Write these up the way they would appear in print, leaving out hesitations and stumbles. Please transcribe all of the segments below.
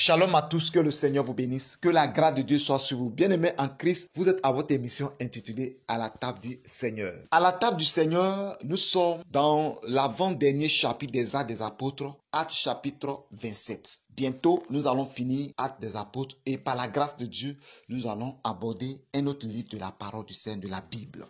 Shalom à tous, que le Seigneur vous bénisse, que la grâce de Dieu soit sur vous. Bien-aimés en Christ, vous êtes à votre émission intitulée À la table du Seigneur. À la table du Seigneur, nous sommes dans l'avant-dernier chapitre des Actes des Apôtres, Actes chapitre 27. Bientôt, nous allons finir Actes des Apôtres et par la grâce de Dieu, nous allons aborder un autre livre de la parole du Seigneur, de la Bible.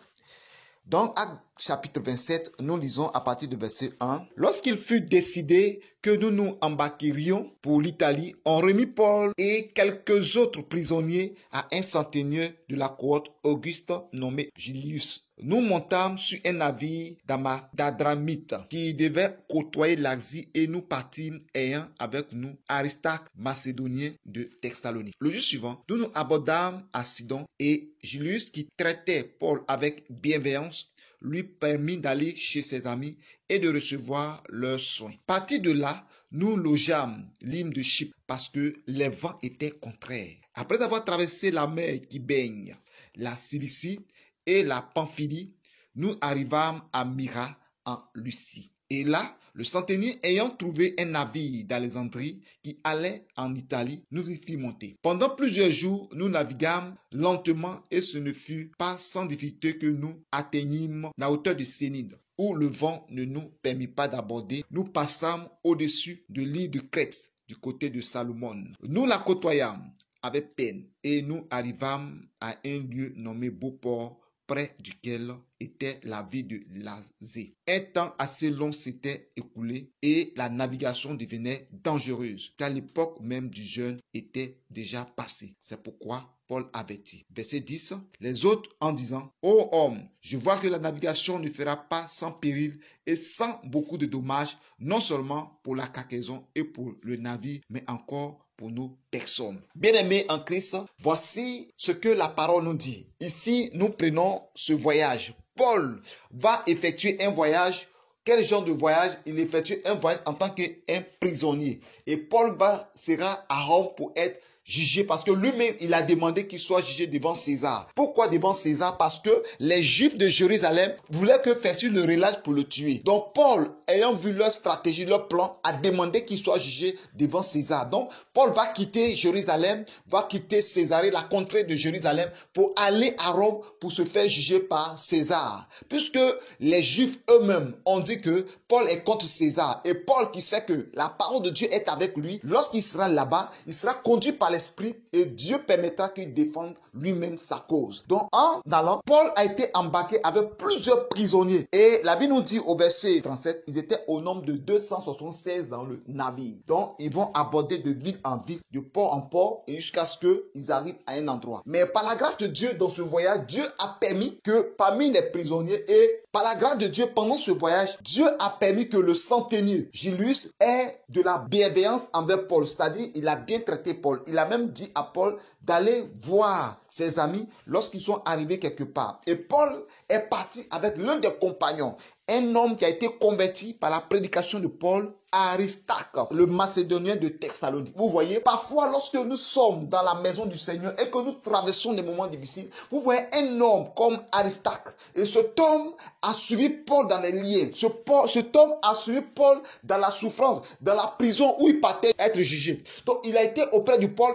Donc, Actes chapitre 27, nous lisons à partir du verset 1. Lorsqu'il fut décidé que nous nous embarquerions pour l'Italie, on remit Paul et quelques autres prisonniers à un centenier de la cohorte Auguste nommé Julius. Nous montâmes sur un navire d'Adramite qui devait côtoyer l'Asie et nous partîmes ayant avec nous Aristarque, macédonien de Thessalonique. Le jour suivant, nous nous abordâmes à Sidon et Julius, qui traitait Paul avec bienveillance, lui permit d'aller chez ses amis et de recevoir leurs soins. Partis de là, nous logeâmes l'île de Chypre parce que les vents étaient contraires. Après avoir traversé la mer qui baigne la Cilicie et la Pamphylie, nous arrivâmes à Myra en Lucie. Et là, le centenier ayant trouvé un navire d'Alexandrie qui allait en Italie, nous y fit monter. Pendant plusieurs jours, nous naviguâmes lentement et ce ne fut pas sans difficulté que nous atteignîmes la hauteur de Cénide, où le vent ne nous permit pas d'aborder. Nous passâmes au-dessus de l'île de Crète, du côté de Salomon. Nous la côtoyâmes avec peine et nous arrivâmes à un lieu nommé Beauport, près duquel était la ville de Lasée. Un temps assez long s'était écoulé et la navigation devenait dangereuse, car l'époque même du jeûne était déjà passée. C'est pourquoi Paul avertit. Verset 10. Les autres en disant: Ô homme, je vois que la navigation ne fera pas sans péril et sans beaucoup de dommages, non seulement pour la cargaison et pour le navire, mais encore pour nos personnes. Bien-aimés en Christ, voici ce que la parole nous dit. Ici, nous prenons ce voyage. Paul va effectuer un voyage. Quel genre de voyage? Il effectue un voyage en tant qu'un prisonnier. Et Paul sera à Rome pour être jugé parce que lui-même, il a demandé qu'il soit jugé devant César. Pourquoi devant César? Parce que les Juifs de Jérusalem voulaient que Festus le relâche pour le tuer. Donc Paul, ayant vu leur stratégie, leur plan, a demandé qu'il soit jugé devant César. Donc Paul va quitter Jérusalem, va quitter Césarée, la contrée de Jérusalem, pour aller à Rome pour se faire juger par César. Puisque les Juifs eux-mêmes ont dit que Paul est contre César. Et Paul, qui sait que la parole de Dieu est avec lui, lorsqu'il sera là-bas, il sera conduit par l'Esprit et Dieu permettra qu'il défende lui-même sa cause. Donc en allant, Paul a été embarqué avec plusieurs prisonniers. Et la Bible nous dit au verset 37, ils étaient au nombre de 276 dans le navire. Donc ils vont aborder de ville en ville, de port en port, et jusqu'à ce qu'ils arrivent à un endroit. Mais par la grâce de Dieu, dans ce voyage, Dieu a permis que parmi les prisonniers et par la grâce de Dieu, pendant ce voyage, Dieu a permis que le centenier Julius ait de la bienveillance envers Paul. C'est-à-dire, il a bien traité Paul. Il a même dit à Paul d'aller voir ses amis lorsqu'ils sont arrivés quelque part. Et Paul est parti avec l'un des compagnons, un homme qui a été converti par la prédication de Paul, Aristarque, le macédonien de Thessalonique. Vous voyez, parfois lorsque nous sommes dans la maison du Seigneur et que nous traversons des moments difficiles, vous voyez un homme comme Aristarque. Et cet homme a suivi Paul dans les liens. Cet homme a suivi Paul dans la souffrance, dans la prison où il partait être jugé. Donc il a été auprès du Paul,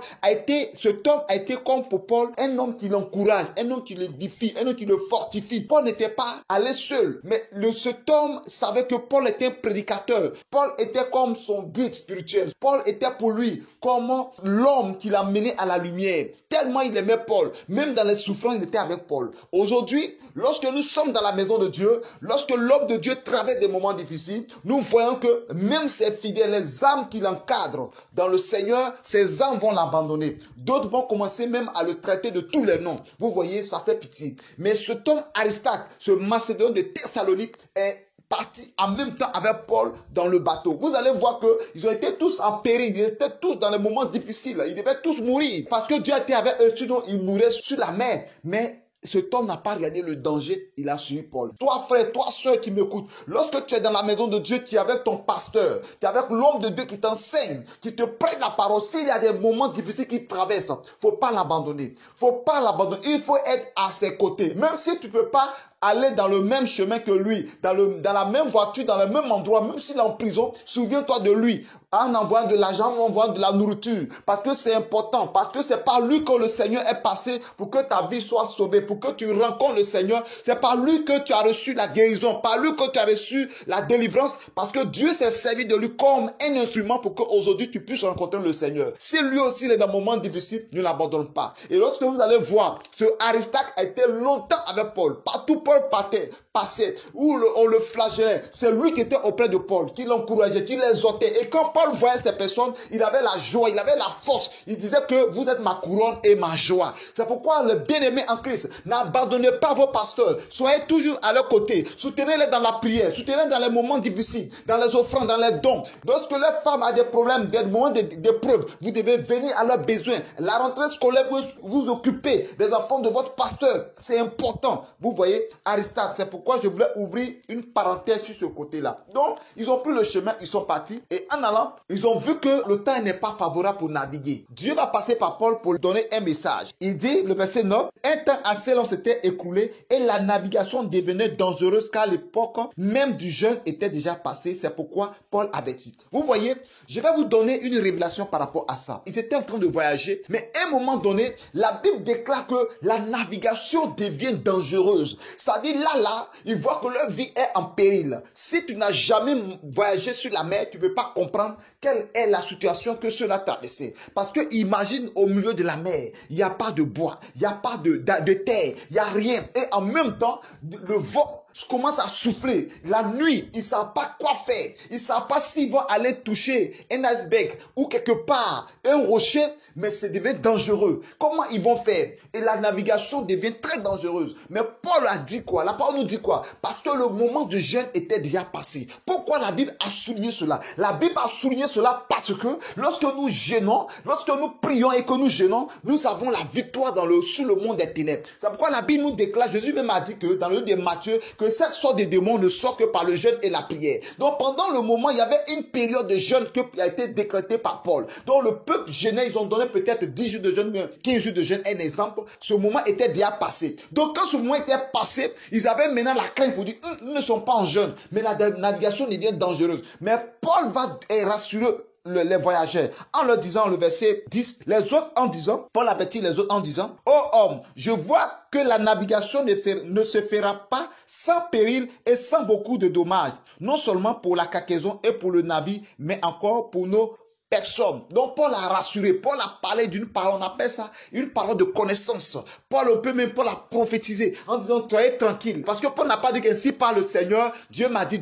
cet homme a été comme pour Paul, un homme qui l'encourage, un homme qui l'édifie, un homme qui le fortifie. Paul n'était pas allé seul, mais cet homme savait que Paul était un prédicateur. Paul était comme son guide spirituel. Paul était pour lui comme l'homme qui l'a mené à la lumière. Tellement il aimait Paul. Même dans les souffrances, il était avec Paul. Aujourd'hui, lorsque nous sommes dans la maison de Dieu, lorsque l'homme de Dieu traverse des moments difficiles, nous voyons que même ses fidèles, les âmes qui l'encadrent dans le Seigneur, ces âmes vont l'abandonner. D'autres vont commencer même à le traiter de tous les noms. Vous voyez, ça fait pitié. Mais cet homme Aristarque, ce macédonien de Thessalonique, est parti en même temps avec Paul dans le bateau. Vous allez voir qu'ils ont été tous en péril, ils étaient tous dans les moments difficiles, ils devaient tous mourir parce que Dieu était avec eux, sinon ils mouraient sur la mer. Mais cet homme n'a pas regardé le danger, il a suivi Paul. Toi frère, toi soeur qui m'écoutes, lorsque tu es dans la maison de Dieu, tu es avec ton pasteur, tu es avec l'homme de Dieu qui t'enseigne, qui te prête la parole. S'il y a des moments difficiles qui traversent, faut pas l'abandonner. Faut pas l'abandonner. Il faut être à ses côtés. Même si tu peux pas aller dans le même chemin que lui, dans la même voiture, dans le même endroit, même s'il est en prison, souviens-toi de lui, en envoyant de l'argent, en envoyant de la nourriture, parce que c'est important, parce que c'est par lui que le Seigneur est passé pour que ta vie soit sauvée, pour que tu rencontres le Seigneur. C'est par lui que tu as reçu la guérison, par lui que tu as reçu la délivrance, parce que Dieu s'est servi de lui comme un instrument pour qu'aujourd'hui tu puisses rencontrer le Seigneur. Si lui aussi il est dans un moment difficile, ne l'abandonne pas. Et lorsque vous allez voir, ce Aristarque a été longtemps avec Paul. Partout Paul passait, où on le flagellait. C'est lui qui était auprès de Paul, qui l'encourageait, qui l'exhortait. Et quand Paul voyait ces personnes, il avait la joie, il avait la force. Il disait que vous êtes ma couronne et ma joie. C'est pourquoi les bien-aimés en Christ, n'abandonnez pas vos pasteurs. Soyez toujours à leur côté. Soutenez-les dans la prière. Soutenez-les dans les moments difficiles, dans les offrandes, dans les dons. Lorsque les femmes ont des problèmes, des moments d'épreuve, vous devez venir à leurs besoins. La rentrée scolaire, vous occupez des enfants de votre pasteur. C'est important. Vous voyez, Aristarque, c'est pourquoi je voulais ouvrir une parenthèse sur ce côté-là. Donc, ils ont pris le chemin, ils sont partis. Et en allant, ils ont vu que le temps n'est pas favorable pour naviguer. Dieu va passer par Paul pour lui donner un message. Il dit, le verset 9, un temps assez long s'était écoulé et la navigation devenait dangereuse car l'époque même du jeûne était déjà passée. C'est pourquoi Paul avertit. Vous voyez, je vais vous donner une révélation par rapport à ça. Ils étaient en train de voyager, mais à un moment donné, la Bible déclare que la navigation devient dangereuse. Ça dit là, ils voient que leur vie est en péril. Si tu n'as jamais voyagé sur la mer, tu ne peux pas comprendre quelle est la situation que cela traversait. Parce que imagine au milieu de la mer, il n'y a pas de bois, il n'y a pas de terre, il n'y a rien. Et en même temps, le vent commence à souffler. La nuit, ils ne savent pas quoi faire. Ils ne savent pas s'ils vont aller toucher un iceberg ou quelque part un rocher, mais ça devient dangereux. Comment ils vont faire? Et la navigation devient très dangereuse. Mais Paul a dit quoi? La parole nous dit quoi? Parce que le moment de jeûne était déjà passé. Pourquoi la Bible a souligné cela? La Bible a souligné cela parce que lorsque nous jeûnons, lorsque nous prions et que nous jeûnons, nous avons la victoire sur le monde des ténèbres. C'est pourquoi la Bible nous déclare, Jésus même a dit que dans le livre de Matthieu, que cette sorte de démons ne sort que par le jeûne et la prière. Donc pendant le moment, il y avait une période de jeûne qui a été décrétée par Paul. Donc le peuple jeûnait, ils ont donné peut-être 10 jours de jeûne, 15 jours de jeûne, un exemple. Ce moment était déjà passé. Donc quand ce moment était passé, ils avaient maintenant la crainte pour dire, nous ne sommes pas en jeûne, mais la navigation devient dangereuse. Mais Paul va rassurer les voyageurs en leur disant, le verset 10, les autres en disant, Paul avertit les autres en disant, ô homme, je vois que la navigation ne se fera pas sans péril et sans beaucoup de dommages, non seulement pour la cargaison et pour le navire, mais encore pour nos personne. Donc Paul a rassuré, Paul a parlé d'une parole, on appelle ça une parole de connaissance. Paul a prophétisé en disant soyez tranquille. Parce que Paul n'a pas dit qu'ainsi par le Seigneur, Dieu m'a dit.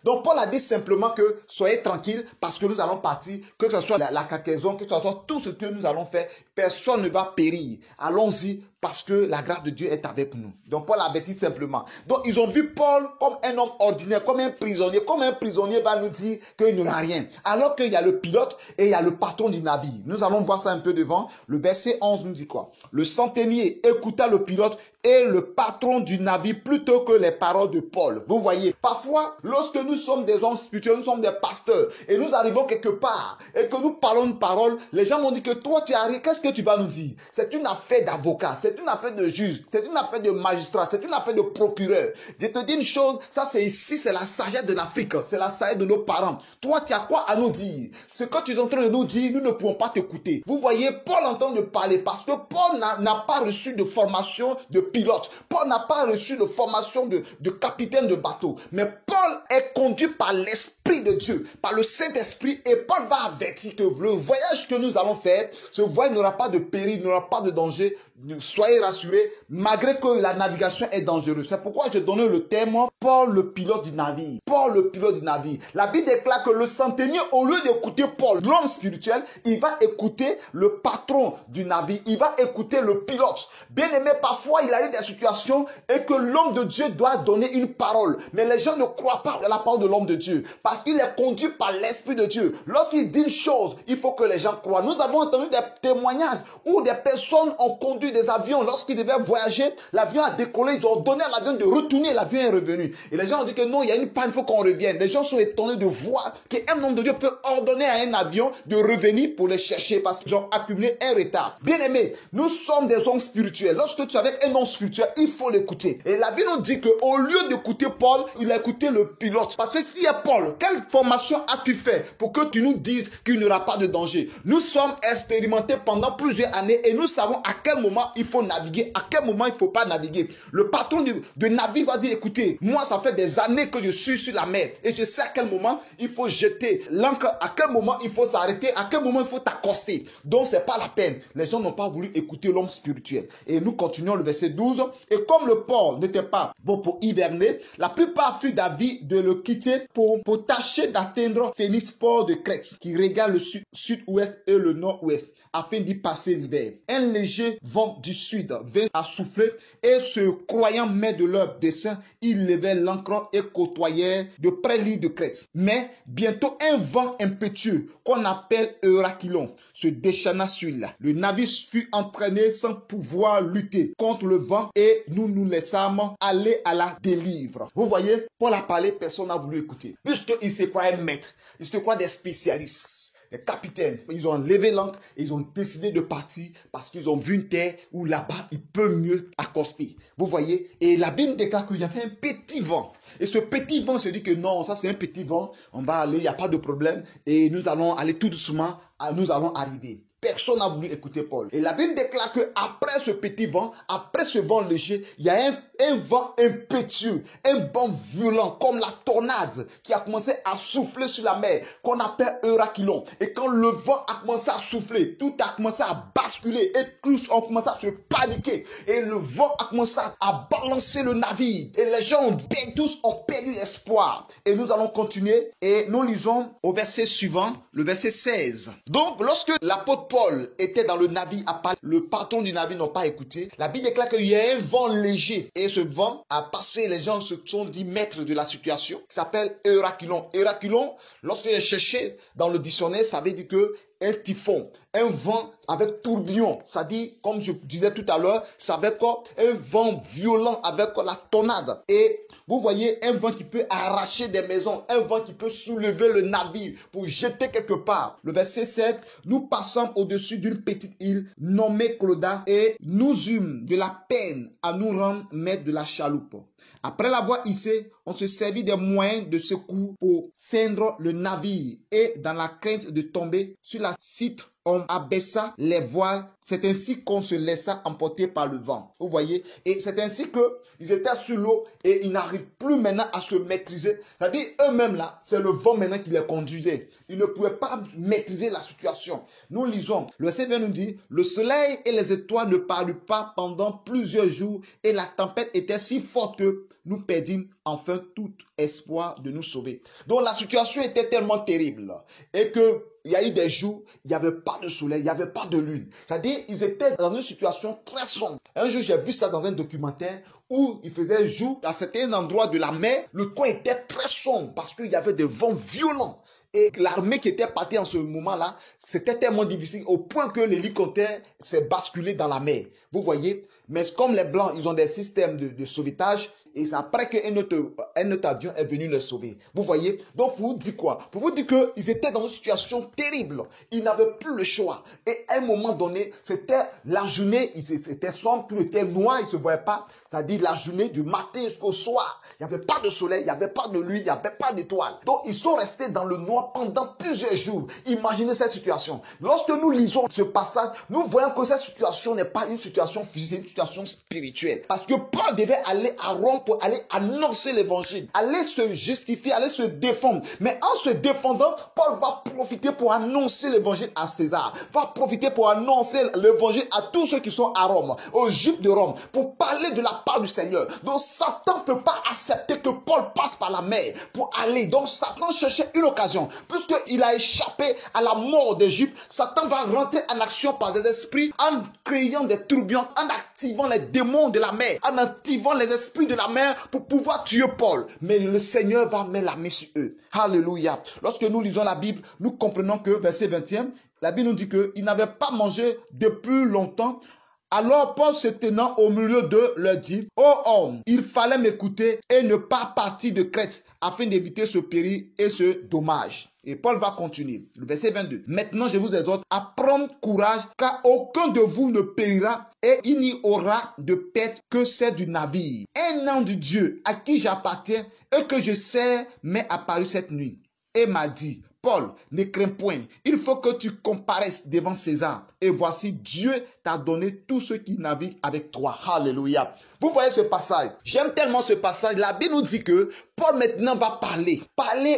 Donc Paul a dit simplement que soyez tranquille parce que nous allons partir, que ce soit la cargaison, que ce soit tout ce que nous allons faire, personne ne va périr. Allons-y parce que la grâce de Dieu est avec nous. Donc Paul avertit simplement. Donc ils ont vu Paul comme un homme ordinaire, comme un prisonnier. Comme un prisonnier va nous dire qu'il n'y aura rien. Alors qu'il y a le pilote et il y a le patron du navire. Nous allons voir ça un peu devant. Le verset 11 nous dit quoi? Le centenier écouta le pilote et le patron du navire plutôt que les paroles de Paul. Vous voyez, parfois, lorsque nous sommes des hommes spirituels, nous sommes des pasteurs, et nous arrivons quelque part, et que nous parlons de parole, les gens vont dire que toi tu arrives, qu'est-ce que tu vas nous dire? C'est une affaire d'avocat, c'est une affaire de juge, c'est une affaire de magistrat, c'est une affaire de procureur. Je te dis une chose, ça c'est ici, c'est la sagesse de l'Afrique, c'est la sagesse de nos parents. Toi tu as quoi à nous dire? Ce que tu es en train de nous dire, nous ne pouvons pas t'écouter. Vous voyez, Paul est en train de parler, parce que Paul n'a pas reçu de formation de pilote. Paul n'a pas reçu de formation de capitaine de bateau. Mais Paul est conduit par l'Esprit de Dieu, par le Saint-Esprit. Et Paul va avertir que le voyage que nous allons faire, ce voyage n'aura pas de péril, n'aura pas de danger. Soyez rassurés, malgré que la navigation est dangereuse. C'est pourquoi je donne le terme Paul le pilote du navire. Paul le pilote du navire. La Bible déclare que le centenier, au lieu d'écouter Paul, l'homme spirituel, il va écouter le patron du navire. Il va écouter le pilote. Bien aimé, parfois il a eu des situations et que l'homme de Dieu doit donner une parole. Mais les gens ne croient pas à la parole de l'homme de Dieu. parce qu'il est conduit par l'Esprit de Dieu. Lorsqu'il dit une chose, il faut que les gens croient. Nous avons entendu des témoignages où des personnes ont conduit des avions. Lorsqu'ils devaient voyager, l'avion a décollé, ils ont donné à l'avion de retourner, l'avion est revenu. Et les gens ont dit que non, il y a une panne, il faut qu'on revienne. Les gens sont étonnés de voir qu'un homme de Dieu peut ordonner à un avion de revenir pour les chercher parce qu'ils ont accumulé un retard. Bien aimé, nous sommes des hommes spirituels. Lorsque tu es avec un homme spirituel, il faut l'écouter. Et la Bible nous dit qu'au lieu d'écouter Paul, il a écouté le pilote. Parce que si est Paul, quelle formation as-tu fait pour que tu nous dises qu'il n'y aura pas de danger? Nous sommes expérimentés pendant plusieurs années et nous savons à quel moment il faut naviguer, à quel moment il ne faut pas naviguer. Le patron de navire va dire, écoutez, moi ça fait des années que je suis sur la mer et je sais à quel moment il faut jeter l'ancre, à quel moment il faut s'arrêter, à quel moment il faut t'accoster. Donc c'est pas la peine. Les gens n'ont pas voulu écouter l'homme spirituel. Et nous continuons le verset 12. Et comme le port n'était pas bon pour hiverner, la plupart furent d'avis de le quitter pour tâcher d'atteindre Phénix, port de Crète, qui regarde le sud-ouest et le nord-ouest, afin d'y passer l'hiver. Un léger vent du sud vint à souffler, et se croyant maître de leur dessein, ils levaient l'ancre et côtoyèrent de près l'île de Crète. Mais bientôt un vent impétueux, qu'on appelle Eurachylon, se déchaîna sur l'île. Le navire fut entraîné sans pouvoir lutter contre le vent, et nous nous laissâmes aller à la délivre. Vous voyez, Paul a parlé, personne n'a voulu écouter. Puisqu'il se croyait maître, il se croit des spécialistes. Les capitaines, ils ont levé l'ancre et ils ont décidé de partir parce qu'ils ont vu une terre où là-bas, il peut mieux accoster. Vous voyez? Et la Bible déclare qu'il y avait un petit vent. Et ce petit vent se dit que non, ça c'est un petit vent, on va aller, il n'y a pas de problème. Et nous allons aller tout doucement, nous allons arriver. Personne n'a voulu écouter Paul. Et la Bible déclare qu'après ce petit vent, après ce vent léger, il y a un vent impétueux, un vent violent, comme la tornade, qui a commencé à souffler sur la mer, qu'on appelle Eurachylon. Et quand le vent a commencé à souffler, tout a commencé à basculer, et tous ont commencé à se paniquer. Et le vent a commencé à balancer le navire. Et les gens, tous ont perdu l'espoir. Et nous allons continuer, et nous lisons au verset suivant, le verset 16. Donc, lorsque l'apôtre Paul était dans le navire à parler, le patron du navire n'a pas écouté. La Bible déclare qu'il y a un vent léger. Et ce vent a passé, les gens se sont dit maîtres de la situation, qui s'appelle Eurachylon. Eurachylon, lorsqu'il est cherché dans le dictionnaire, ça veut dire que un typhon, un vent avec tourbillon, ça dit, comme je disais tout à l'heure, ça veut quoi? Un vent violent avec la tornade. Et vous voyez, un vent qui peut arracher des maisons, un vent qui peut soulever le navire pour jeter quelque part. Le verset 7, nous passons au-dessus d'une petite île nommée Clauda et nous eûmes de la peine à nous rendre maîtres de la chaloupe. Après l'avoir hissé, on se servit des moyens de secours pour ceindre le navire et dans la crainte de tomber sur la citre, on abaissa les voiles. C'est ainsi qu'on se laissa emporter par le vent. Vous voyez? Et c'est ainsi qu'ils étaient sur l'eau et ils n'arrivent plus maintenant à se maîtriser. C'est-à-dire eux-mêmes là, c'est le vent maintenant qui les conduisait. Ils ne pouvaient pas maîtriser la situation. Nous lisons, le verset 20 nous dit, le soleil et les étoiles ne parurent pas pendant plusieurs jours et la tempête était si forte que nous perdîmes enfin tout espoir de nous sauver. Donc la situation était tellement terrible et que il y a eu des jours, il n'y avait pas de soleil, il n'y avait pas de lune. C'est-à-dire, ils étaient dans une situation très sombre. Un jour, j'ai vu ça dans un documentaire où il faisait jour à certains endroits de la mer. Le coin était très sombre parce qu'il y avait des vents violents. Et l'armée qui était partie en ce moment-là, c'était tellement difficile au point que l'hélicoptère s'est basculé dans la mer. Vous voyez? Mais comme les Blancs, ils ont des systèmes de sauvetage, et c'est après qu'un autre avion est venu les sauver. Vous voyez? Donc, pour vous dire quoi? Pour vous dire qu'ils étaient dans une situation terrible. Ils n'avaient plus le choix. Et à un moment donné, c'était la journée, c'était sombre, tout était noir, ils ne se voyaient pas. C'est-à-dire la journée du matin jusqu'au soir. Il n'y avait pas de soleil, il n'y avait pas de lune, il n'y avait pas d'étoiles. Donc, ils sont restés dans le noir pendant plusieurs jours. Imaginez cette situation. Lorsque nous lisons ce passage, nous voyons que cette situation n'est pas une situation physique, une situation spirituelle. Parce que Paul devait aller à Rome pour aller annoncer l'évangile, aller se justifier, aller se défendre. Mais en se défendant, Paul va profiter pour annoncer l'évangile à César, va profiter pour annoncer l'évangile à tous ceux qui sont à Rome, aux Juifs de Rome, pour parler de la part du Seigneur. Donc Satan ne peut pas accepter que Paul passe par la mer pour aller. Donc Satan cherchait une occasion. Puisqu'il a échappé à la mort des Juifs, Satan va rentrer en action par des esprits en créant des tourbillons, en activant les démons de la mer, en activant les esprits de la mer main pour pouvoir tuer Paul. Mais le Seigneur va mettre la main sur eux. Alléluia. Lorsque nous lisons la Bible, nous comprenons que, verset 21, la Bible nous dit qu'ils n'avaient pas mangé depuis longtemps. Alors Paul se tenant au milieu d'eux leur dit, « Ô homme, il fallait m'écouter et ne pas partir de Crète afin d'éviter ce péril et ce dommage. » Et Paul va continuer. Le verset 22. « Maintenant je vous exhorte à prendre courage car aucun de vous ne périra et il n'y aura de perte que celle du navire. Un ange de Dieu à qui j'appartiens et que je sais m'est apparu cette nuit et m'a dit, Paul, ne crains point, il faut que tu comparaisses devant César. Et voici, Dieu t'a donné tous ceux qui naviguent avec toi. Alléluia. Vous voyez ce passage. J'aime tellement ce passage. La Bible nous dit que Paul maintenant va parler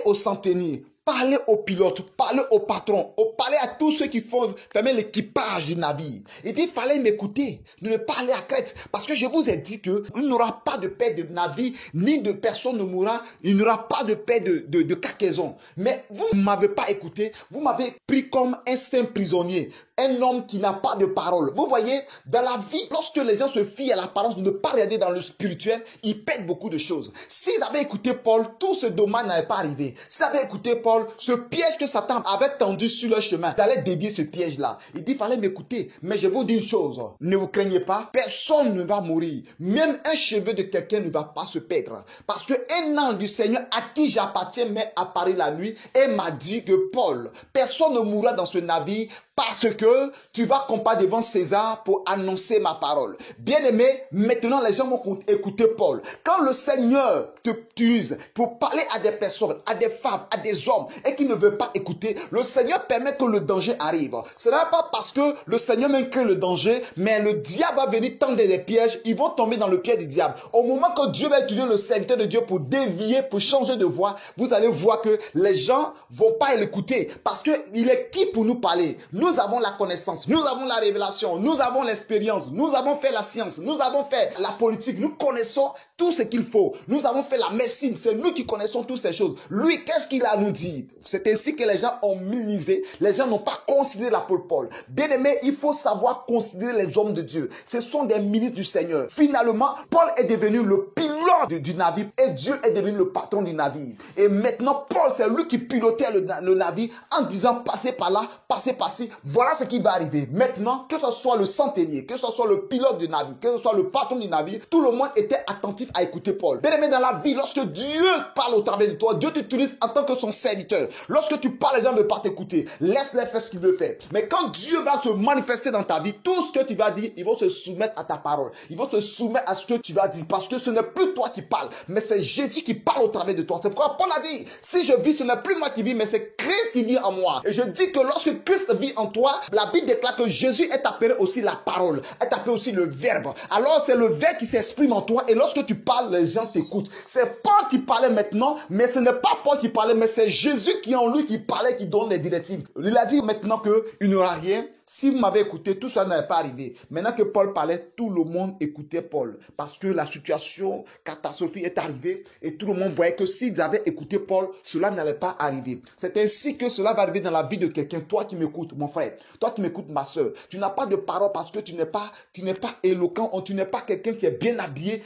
aux centeniers, parler aux pilotes, parler aux patrons, parler à tous ceux qui font fermer l'équipage du navire. Il dit, il fallait m'écouter, de ne pas aller à Crète. Parce que je vous ai dit qu'il n'y aura pas de paix de navire, ni de personne ne mourra, il n'y aura pas de paix de cargaison. Mais vous ne m'avez pas écouté, vous m'avez pris comme un saint prisonnier, un homme qui n'a pas de parole. Vous voyez, dans la vie, lorsque les gens se fient à l'apparence de ne pas regarder dans le spirituel, ils perdent beaucoup de choses. S'ils avaient écouté Paul, tout ce dommage n'allait pas arriver. S'ils avaient écouté Paul, ce piège que Satan avait tendu sur leur chemin, d'aller dévier ce piège-là. Il dit, il fallait m'écouter. Mais je vous dis une chose, ne vous craignez pas, personne ne va mourir. Même un cheveu de quelqu'un ne va pas se perdre. Parce qu'un ange du Seigneur à qui j'appartiens m'est apparu la nuit et m'a dit que Paul, personne ne mourra dans ce navire parce que tu vas combattre devant César pour annoncer ma parole. Bien-aimé, maintenant les gens vont écouter Paul. Quand le Seigneur te utilise pour parler à des personnes, à des femmes, à des hommes, et qui ne veut pas écouter, le Seigneur permet que le danger arrive. Ce n'est pas parce que le Seigneur même crée le danger, mais le diable va venir tendre des pièges, ils vont tomber dans le piège du diable. Au moment que Dieu va utiliser le serviteur de Dieu pour dévier, pour changer de voie, vous allez voir que les gens ne vont pas l'écouter. Parce qu'il est qui pour nous parler? Nous avons la connaissance, nous avons la révélation, nous avons l'expérience, nous avons fait la science, nous avons fait la politique, nous connaissons tout ce qu'il faut. Nous avons fait la médecine, c'est nous qui connaissons toutes ces choses. Lui, qu'est-ce qu'il a à nous dire? C'est ainsi que les gens ont minimisé, les gens n'ont pas considéré l'apôtre Paul. Bien aimé, il faut savoir considérer les hommes de Dieu. Ce sont des ministres du Seigneur. Finalement, Paul est devenu le pilote du navire et Dieu est devenu le patron du navire. Et maintenant, Paul, c'est lui qui pilotait le navire en disant passez par là, passez par-ci. Voilà ce qui va arriver. Maintenant, que ce soit le centenier, que ce soit le pilote du navire, que ce soit le patron du navire, tout le monde était attentif à écouter Paul. Bien aimé, dans la vie, lorsque Dieu parle au travers de toi, Dieu t'utilise en tant que son serviteur. Lorsque tu parles, les gens ne veulent pas t'écouter. Laisse-les faire ce qu'ils veulent faire. Mais quand Dieu va se manifester dans ta vie, tout ce que tu vas dire, ils vont se soumettre à ta parole. Ils vont se soumettre à ce que tu vas dire. Parce que ce n'est plus toi qui parles, mais c'est Jésus qui parle au travers de toi. C'est pourquoi Paul a dit, si je vis, ce n'est plus moi qui vis, mais c'est Christ qui vit en moi. Et je dis que lorsque Christ vit en toi, la Bible déclare que Jésus est appelé aussi la parole, est appelé aussi le verbe. Alors c'est le verbe qui s'exprime en toi et lorsque tu parles, les gens t'écoutent. C'est Paul qui parlait maintenant, mais ce n'est pas Paul qui parlait, mais c'est Jésus qui est en lui qui parlait, qui donne les directives. Il a dit maintenant qu'il n'y aura rien. Si vous m'avez écouté, tout ça n'allait pas arriver. Maintenant que Paul parlait, tout le monde écoutait Paul. Parce que la situation catastrophique est arrivée et tout le monde voyait que s'ils avaient écouté Paul, cela n'allait pas arriver. C'est ainsi que cela va arriver dans la vie de quelqu'un. Toi qui m'écoutes, mon frère, toi qui m'écoutes, ma soeur, tu n'as pas de parole parce que tu n'es pas éloquent, tu n'es pas quelqu'un qui est bien habillé.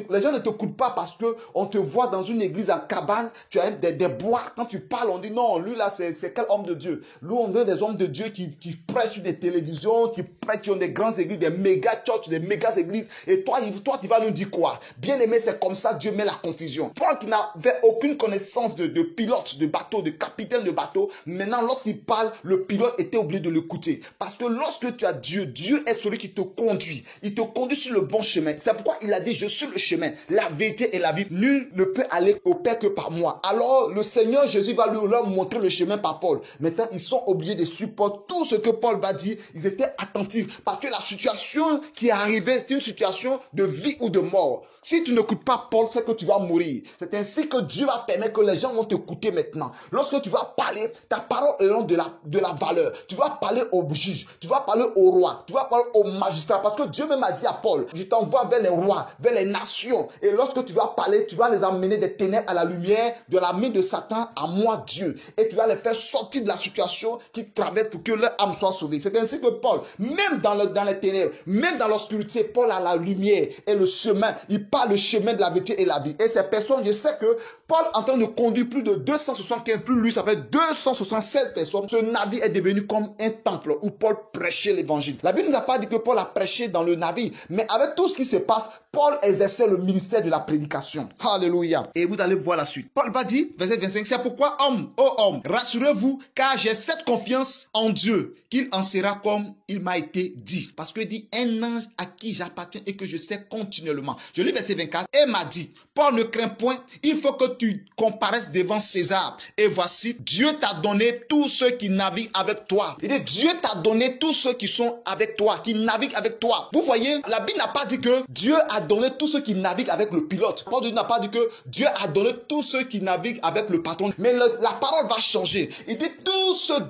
Les gens ne t'écoutent pas parce qu'on te voit dans une église en cabane, tu as des bois. Quand tu parles, on dit non, lui là, c'est quel homme de Dieu? Nous, on est des hommes de Dieu qui prêchent sur des télévisions, qui prêchent, qui ont des grandes églises, des méga churches, des méga églises. Et toi, tu vas nous dire quoi? Bien aimé, c'est comme ça, Dieu met la confusion. Paul qui n'avait aucune connaissance de pilote de bateau, de capitaine de bateau, maintenant, lorsqu'il parle, le pilote était obligé de l'écouter. Parce que lorsque tu as Dieu, Dieu est celui qui te conduit. Il te conduit sur le bon chemin. C'est pourquoi il a dit, je suis le chemin, la vérité et la vie. Nul ne peut aller au Père que par moi. Alors, le Seigneur Jésus va leur montrer le chemin par Paul. Maintenant, ils sont obligés de supporter tout ce que Paul va dire. Ils étaient attentifs parce que la situation qui est arrivée, c'est une situation de vie ou de mort. Si tu n'écoutes pas Paul, c'est que tu vas mourir. C'est ainsi que Dieu va permettre que les gens vont t'écouter maintenant. Lorsque tu vas parler, ta parole aura de la valeur. Tu vas parler au juge, tu vas parler au roi, tu vas parler au magistrat. Parce que Dieu même a dit à Paul, je t'envoie vers les rois, vers les nations. Et lorsque tu vas parler, tu vas les emmener des ténèbres à la lumière, de la main de Satan à moi Dieu. Et tu vas les faire sortir de la situation qui traverse pour que leur âme soit sauvée. C'est C'est ainsi que Paul, même dans les ténèbres, même dans l'obscurité, Paul a la lumière et le chemin. Il parle le chemin de la vérité et la vie. Et ces personnes, je sais que Paul, en train de conduire plus de 275, plus lui, ça fait 276 personnes. Ce navire est devenu comme un temple où Paul prêchait l'évangile. La Bible ne nous a pas dit que Paul a prêché dans le navire, mais avec tout ce qui se passe, Paul exerçait le ministère de la prédication. Alléluia. Et vous allez voir la suite. Paul va dire, verset 25, c'est pourquoi, homme, ô homme, rassurez-vous, car j'ai cette confiance en Dieu, qu'il en sera comme il m'a été dit. Parce que dit, un ange à qui j'appartiens et que je sais continuellement. Je lis verset 24, et m'a dit, Paul, ne crains point, il faut que tu comparaisses devant César. Et voici, Dieu t'a donné tous ceux qui naviguent avec toi. Il dit, Dieu t'a donné tous ceux qui sont avec toi, qui naviguent avec toi. Vous voyez, la Bible n'a pas dit que Dieu a donné tous ceux qui naviguent avec le pilote. Paul n'a pas dit que Dieu a donné tous ceux qui naviguent avec le patron. Mais la parole va changer. Il dit,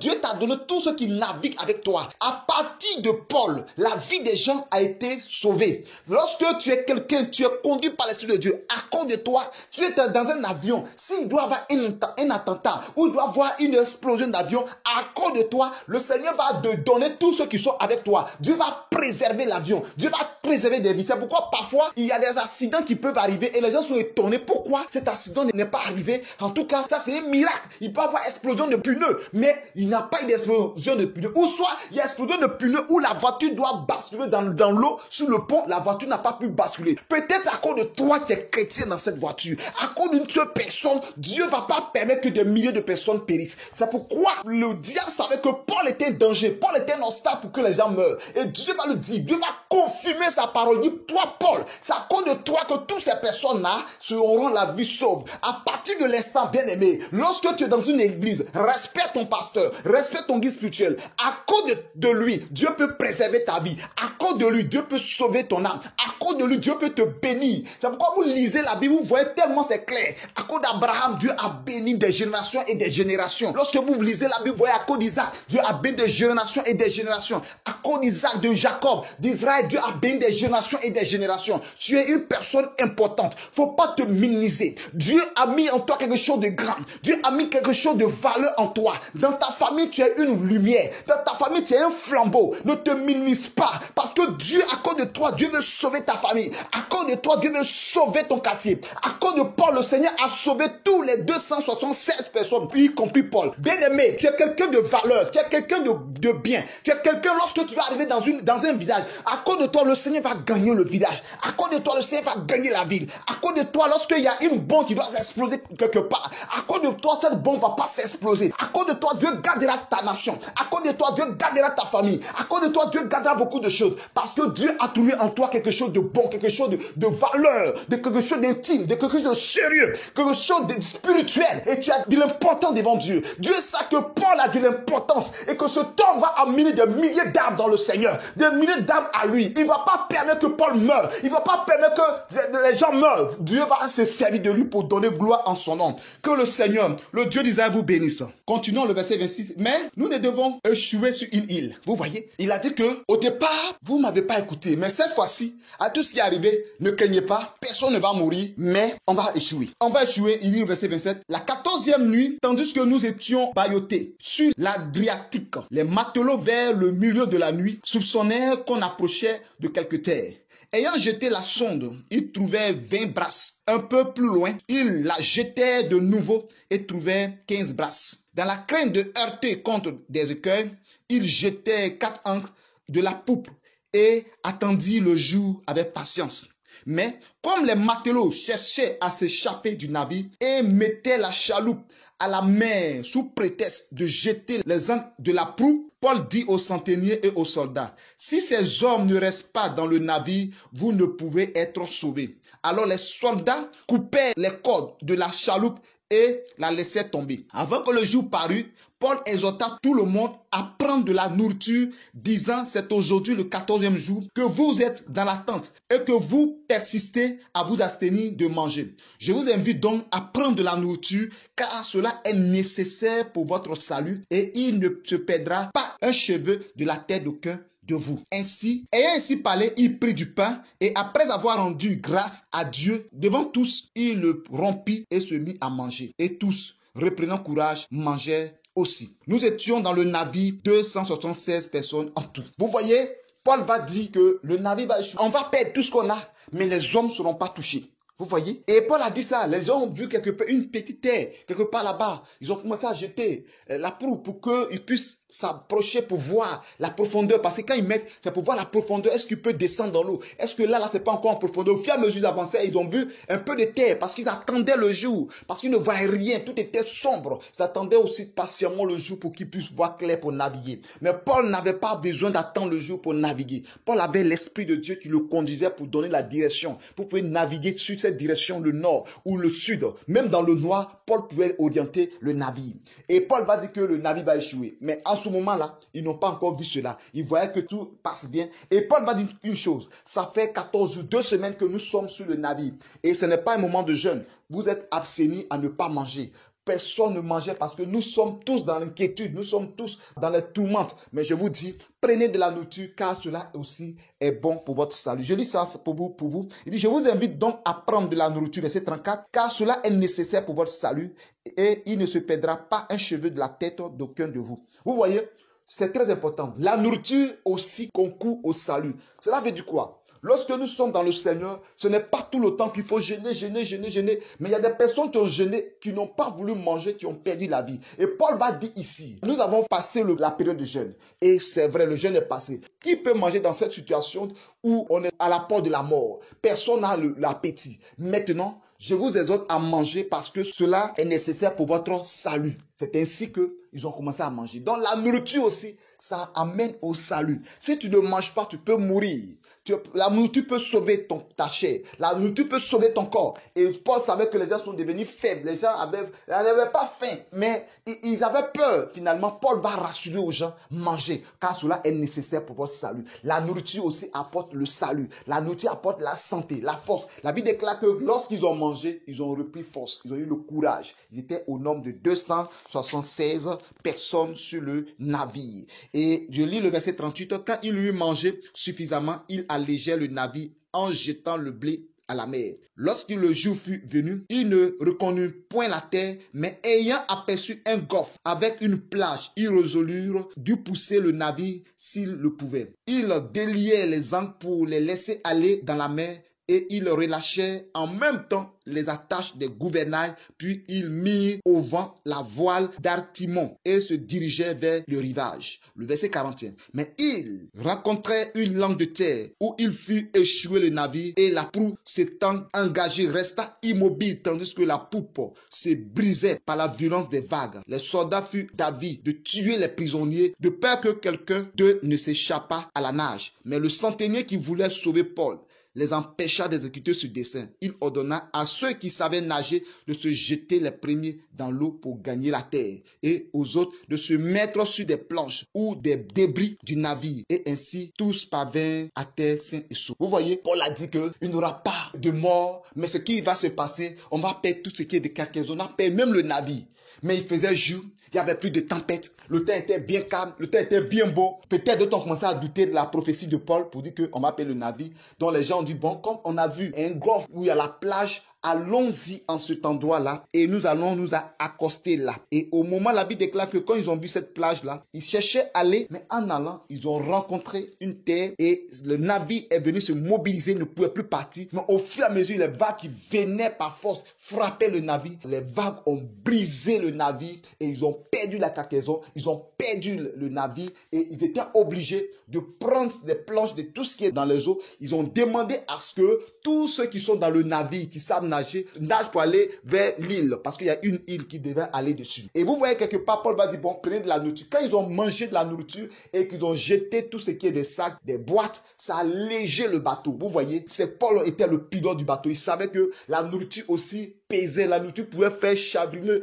Dieu t'a donné tous ceux qui naviguent avec toi. À partir de Paul, la vie des gens a été sauvée. Lorsque tu es quelqu'un, tu es conduit par l'Esprit de Dieu. À cause de toi, tu es dans un avion. S'il doit y avoir un attentat ou il doit y avoir une explosion d'avion, à cause de toi, le Seigneur va te donner tous ceux qui sont avec toi. Dieu va préserver l'avion. Dieu va préserver des vies. C'est pourquoi parfois, il y a des accidents qui peuvent arriver et les gens sont étonnés. Pourquoi cet accident n'est pas arrivé? En tout cas, ça c'est un miracle. Il peut y avoir explosion de pneus, mais il n'y a pas eu d'explosion de pneus. Ou soit, il y a explosion de pneus où la voiture doit basculer dans l'eau, sur le pont, la voiture n'a pas pu basculer. Peut-être à cause de toi qui es chrétien dans cette voiture, à cause d'une seule personne, Dieu ne va pas permettre que des milliers de personnes périssent. C'est pourquoi le diable savait que Paul était un danger, Paul était un obstacle pour que les gens meurent. Et Dieu va le dire, Dieu va confirmer sa parole. Il dit, toi Paul, c'est à cause de toi que toutes ces personnes-là auront la vie sauve. À partir de l'instant, bien aimé, lorsque tu es dans une église, respecte ton pasteur, respecte ton guide spirituel. À cause de lui, Dieu peut préserver ta vie. À cause de lui, Dieu peut sauver ton âme. À cause de lui, Dieu peut te bénir. C'est pourquoi vous lisez la Bible, vous voyez tellement c'est clair. À cause d'Abraham, Dieu a béni des générations et des générations. Lorsque vous lisez la Bible, vous voyez à cause d'Isaac, Dieu a béni des générations et des générations. À cause d'Isaac, de Jacob, d'Israël, Dieu a béni des générations et des générations. Tu es une personne importante. Faut pas te minimiser. Dieu a mis en toi quelque chose de grand. Dieu a mis quelque chose de valeur en toi. Dans ta famille, tu es une lumière. Dans ta famille, tu es un flambeau. Ne te minimise pas. Parce que Dieu, à cause de toi, Dieu veut sauver ta famille. À cause de toi, Dieu veut sauver ton quartier. À cause de Paul, le Seigneur a sauvé tous les 276 personnes, y compris Paul. Bien-aimé, tu es quelqu'un de valeur. Tu es quelqu'un de bien. Tu es quelqu'un, lorsque tu vas arriver dans un village, à cause de toi, le Seigneur va gagner le village. À cause de toi, le Seigneur va gagner la ville. À cause de toi, lorsqu'il y a une bombe qui doit s'exploser quelque part, à cause de toi, cette bombe ne va pas s'exploser. À cause de toi, Dieu gardera ta nation. À cause de toi, Dieu gardera ta famille. À cause de toi, Dieu gardera beaucoup de choses. Parce que Dieu a trouvé en toi quelque chose de bon, quelque chose de valeur, de quelque chose d'intime, de quelque chose de sérieux, quelque chose de spirituel. Et tu as de l'importance devant Dieu. Dieu sait que Paul a de l'importance et que ce temps va amener des milliers d'âmes dans le Seigneur, des milliers d'âmes à lui. Il ne va pas permettre que Paul meure. Il ne va pas permettre que les gens meurent. Dieu va se servir de lui pour donner gloire en son nom. Que le Seigneur, le Dieu d'Israël, vous bénisse. Continuons le verset 26. Mais nous ne devons échouer sur une île. Vous voyez, il a dit que au départ, vous ne m'avez pas écouté. Mais cette fois-ci, à tout ce qui est arrivé, ne craignez pas. Personne ne va mourir, mais on va échouer. On va échouer, il dit au verset 27. La 14e nuit, tandis que nous étions bâillotés sur l'Adriatique, les matelots vers le milieu de la nuit soupçonnèrent qu'on approchait de quelque terre. Ayant jeté la sonde, ils trouvèrent 20 brasses. Un peu plus loin, ils la jetèrent de nouveau et trouvèrent 15 brasses. Dans la crainte de heurter contre des écueils, ils jetèrent 4 ancres de la poupe et attendirent le jour avec patience. Mais comme les matelots cherchaient à s'échapper du navire et mettaient la chaloupe à la mer sous prétexte de jeter les ancres de la proue, Paul dit aux centeniers et aux soldats, « Si ces hommes ne restent pas dans le navire, vous ne pouvez être sauvés. » Alors les soldats coupèrent les cordes de la chaloupe et la laissèrent tomber. Avant que le jour parût, Paul exhorta tout le monde à prendre de la nourriture, disant, c'est aujourd'hui le 14e jour que vous êtes dans la tente et que vous persistez à vous abstenir de manger. Je vous invite donc à prendre de la nourriture, car cela est nécessaire pour votre salut et il ne se perdra pas un cheveu de la tête d'aucun de vous. Ainsi, ayant ainsi parlé, il prit du pain et après avoir rendu grâce à Dieu devant tous, il le rompit et se mit à manger. Et tous, reprenant courage, mangèrent aussi. Nous étions dans le navire 276 personnes en tout. Vous voyez, Paul va dire que le navire va échouer. On va perdre tout ce qu'on a, mais les hommes ne seront pas touchés. Vous voyez? Et Paul a dit ça. Les gens ont vu une petite terre, quelque part là-bas. Ils ont commencé à jeter la proue pour qu'ils puissent s'approcher pour voir la profondeur. Parce que quand ils mettent, c'est pour voir la profondeur. Est-ce qu'il peut descendre dans l'eau? Est-ce que là, c'est pas encore en profondeur? Au fur et à mesure qu'ils avançaient, ils ont vu un peu de terre parce qu'ils attendaient le jour. Parce qu'ils ne voyaient rien. Tout était sombre. Ils attendaient aussi patiemment le jour pour qu'ils puissent voir clair pour naviguer. Mais Paul n'avait pas besoin d'attendre le jour pour naviguer. Paul avait l'Esprit de Dieu qui le conduisait pour donner la direction. Pour pouvoir naviguer sur cette direction, le nord ou le sud. Même dans le noir, Paul pouvait orienter le navire. Et Paul va dire que le navire va échouer. Mais en ce moment-là, ils n'ont pas encore vu cela. Ils voyaient que tout passe bien. Et Paul va dire une chose. Ça fait 14 jours, 2 semaines que nous sommes sur le navire. Et ce n'est pas un moment de jeûne. Vous êtes abstinus à ne pas manger. Personne ne mangeait parce que nous sommes tous dans l'inquiétude, nous sommes tous dans les tourmentes. Mais je vous dis, prenez de la nourriture car cela aussi est bon pour votre salut. Je lis ça pour vous. Il dit, je vous invite donc à prendre de la nourriture, verset 34, car cela est nécessaire pour votre salut et il ne se perdra pas un cheveu de la tête d'aucun de vous. Vous voyez, c'est très important. La nourriture aussi concourt au salut. Cela veut dire quoi? Lorsque nous sommes dans le Seigneur, ce n'est pas tout le temps qu'il faut jeûner. Mais il y a des personnes qui ont jeûné, qui n'ont pas voulu manger, qui ont perdu la vie. Et Paul va dire ici, nous avons passé la période de jeûne. Et c'est vrai, le jeûne est passé. Qui peut manger dans cette situation où on est à la porte de la mort? Personne n'a l'appétit. Maintenant, je vous exhorte à manger parce que cela est nécessaire pour votre salut. C'est ainsi qu'ils ont commencé à manger. Donc la nourriture aussi, ça amène au salut. Si tu ne manges pas, tu peux mourir. La nourriture peut sauver ta chair. La nourriture peut sauver ton corps. Et Paul savait que les gens sont devenus faibles. Les gens n'avaient pas faim, mais ils avaient peur. Finalement, Paul va rassurer aux gens, manger, car cela est nécessaire pour votre salut. La nourriture aussi apporte le salut. La nourriture apporte la santé, la force. La Bible déclare que lorsqu'ils ont mangé, ils ont repris force. Ils ont eu le courage. Ils étaient au nombre de 276 personnes sur le navire. Et je lis le verset 38. Quand il eut mangé suffisamment, il allégeait le navire en jetant le blé à la mer. Lorsque le jour fut venu, il ne reconnut point la terre, mais ayant aperçu un golfe avec une plage, ils résolurent d'y pousser le navire s'ils le pouvaient. Ils déliaient les ancres pour les laisser aller dans la mer, et ils relâchaient en même temps les attaches des gouvernails, puis ils mirent au vent la voile d'Artimon et se dirigeaient vers le rivage. Le verset 41. Mais ils rencontrèrent une langue de terre où il fut échoué le navire et la proue s'étant engagée resta immobile tandis que la poupe se brisait par la violence des vagues. Les soldats furent d'avis de tuer les prisonniers de peur que quelqu'un d'eux ne s'échappât à la nage. Mais le centenier qui voulait sauver Paul les empêcha d'exécuter ce dessein. Il ordonna à ceux qui savaient nager de se jeter les premiers dans l'eau pour gagner la terre et aux autres de se mettre sur des planches ou des débris du navire et ainsi tous parvinrent à terre sains et saufs. Vous voyez, Paul a dit qu'il n'y aura pas de mort, mais ce qui va se passer, on va perdre tout ce qui est de cargaison, on va perdre même le navire. Mais il faisait jour, il n'y avait plus de tempête, le temps était bien calme, le temps était bien beau. Peut-être d'autres ont commencé à douter de la prophétie de Paul pour dire qu'on va perdre le navire. Donc les gens ont dit, bon, comme on a vu un golfe où il y a la plage, allons-y en cet endroit-là et nous allons nous accoster là. Et au moment, la Bible déclare que quand ils ont vu cette plage-là, ils cherchaient à aller, mais en allant, ils ont rencontré une terre et le navire est venu se mobiliser, ne pouvait plus partir. Mais au fur et à mesure, les vagues qui venaient par force frappaient le navire. Les vagues ont brisé le navire et ils ont perdu la cargaison, ils ont perdu le navire et ils étaient obligés de prendre des planches de tout ce qui est dans les eaux. Ils ont demandé à ce que tous ceux qui sont dans le navire, qui savent nage pour aller vers l'île, parce qu'il y a une île qui devait aller dessus. Et vous voyez quelque part, Paul va dire, bon, prenez de la nourriture. Quand ils ont mangé de la nourriture et qu'ils ont jeté tout ce qui est des sacs, des boîtes, ça a allégé le bateau. Vous voyez, c'est Paul était le pilote du bateau. Il savait que la nourriture aussi pesait. La nourriture pouvait faire chavirer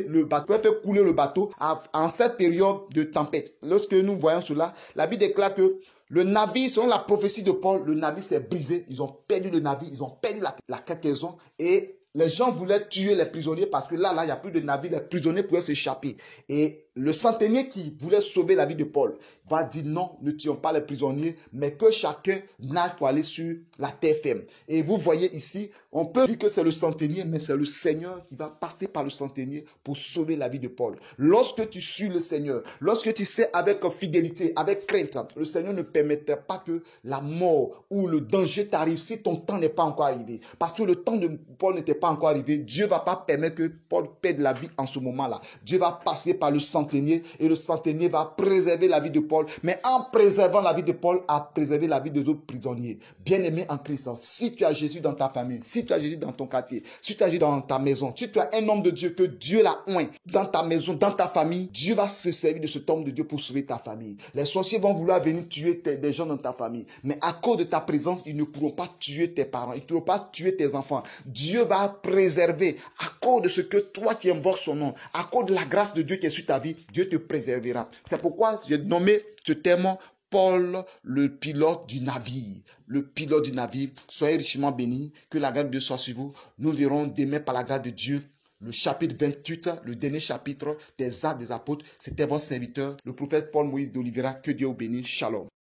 le bateau, pouvait faire couler le bateau en cette période de tempête. Lorsque nous voyons cela, la Bible déclare que le navire, selon la prophétie de Paul, le navire s'est brisé. Ils ont perdu le navire, ils ont perdu la cargaison et les gens voulaient tuer les prisonniers parce que là, il n'y a plus de navire. Les prisonniers pouvaient s'échapper. Et le centenier qui voulait sauver la vie de Paul va dire non, ne tuons pas les prisonniers, mais que chacun nage pour aller sur la terre ferme. Et vous voyez ici, on peut dire que c'est le centenier, mais c'est le Seigneur qui va passer par le centenier pour sauver la vie de Paul. Lorsque tu suis le Seigneur, lorsque tu sais avec fidélité, avec crainte, le Seigneur ne permettra pas que la mort ou le danger t'arrive si ton temps n'est pas encore arrivé. Parce que le temps de Paul n'était pas encore arrivé, Dieu ne va pas permettre que Paul perde la vie en ce moment-là. Dieu va passer par le centenier et le centenier va préserver la vie de Paul. Mais en préservant la vie de Paul, a préservé la vie des autres prisonniers. Bien-aimé en Christ, si tu as Jésus dans ta famille, si tu as Jésus dans ton quartier, si tu as Jésus dans ta maison, si tu as un homme de Dieu que Dieu l'a oint dans ta maison, dans ta famille, Dieu va se servir de cet homme de Dieu pour sauver ta famille. Les sorciers vont vouloir venir tuer des gens dans ta famille. Mais à cause de ta présence, ils ne pourront pas tuer tes parents, ils ne pourront pas tuer tes enfants. Dieu va préserver à cause de ce que toi qui invoques son nom, à cause de la grâce de Dieu qui est sur ta vie, Dieu te préservera. C'est pourquoi j'ai nommé ce terme Paul, le pilote du navire. Le pilote du navire. Soyez richement bénis. Que la grâce de Dieu soit sur vous. Nous verrons demain par la grâce de Dieu le chapitre 28, le dernier chapitre des Actes des Apôtres. C'était votre serviteur, le prophète Paul Moïse d'Oliveira. Que Dieu vous bénisse. Shalom.